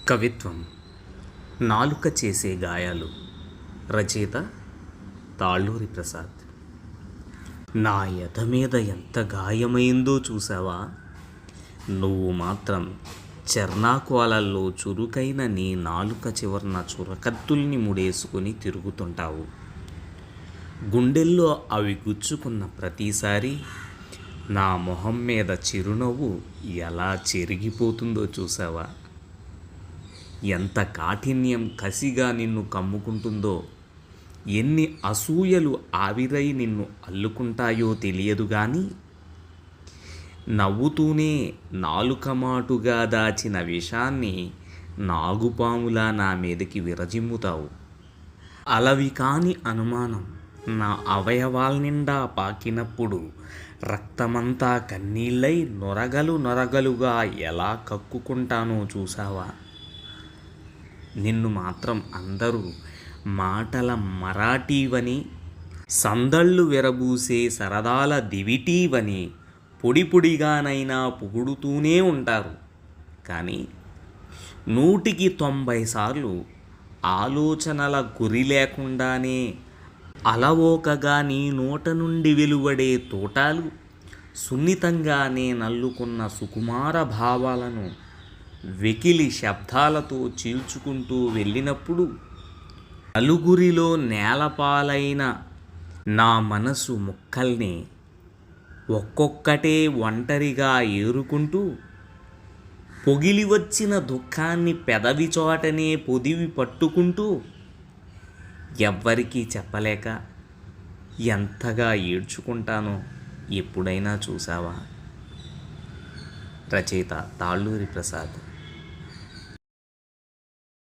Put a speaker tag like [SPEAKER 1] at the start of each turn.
[SPEAKER 1] కవిత్వం నాలుక చేసే గాయాలు. రచయిత తాళ్ళూరి ప్రసాద్. నా ఎద మీద ఎంత గాయమైందో చూసావా? నువ్వు మాత్రం చెర్నాకోలల్లో చురుకైన నీ నాలుక చివరన చురకత్తుల్ని ముడేసుకుని తిరుగుతుంటావు. గుండెల్లో అవి గుచ్చుకున్న ప్రతిసారి నా మొహం మీద చిరునవ్వు ఎలా చెరిగిపోతుందో చూసావా? ఎంత కాఠిన్యం కసిగా నిన్ను కమ్ముకుంటుందో, ఎన్ని అసూయలు ఆవిరై నిన్ను అల్లుకుంటాయో తెలియదు గాని, నవ్వుతూనే నాలుకమాటుగా దాచిన విషాన్ని నాగుపాములా నా మీదకి విరజిమ్ముతావు. అలవి కాని అనుమానం నా అవయవాల నిండా పాకినప్పుడు రక్తమంతా కన్నీళ్ళై నొరగలుగా ఎలా కక్కుకుంటానో చూసావా? నిన్ను మాత్రం అందరూ మాటల మరాఠీవని, సందళ్ళు విరబూసే సరదాల దివిటీవని పొడిగానైనా పొగుడుతూనే ఉంటారు. కానీ 190 సార్లు ఆలోచనల గురి లేకుండానే అలవోకగా నీ నోట నుండి వెలువడే తోటాలు సున్నితంగానే నల్లుకున్న సుకుమార భావాలను వెకిలి శబ్దాలతో చీల్చుకుంటూ వెళ్ళినప్పుడు నలుగురిలో నేలపాలైన నా మనసు ముక్కల్ని ఒక్కొక్కటే ఒంటరిగా ఏరుకుంటూ పొగిలి వచ్చిన దుఃఖాన్ని పెదవి చోటనే పొదివి పట్టుకుంటూ ఎవ్వరికీ చెప్పలేక ఎంతగా ఏడ్చుకుంటానో ఎప్పుడైనా చూసావా? రచయిత తాళ్ళూరి ప్రసాద్.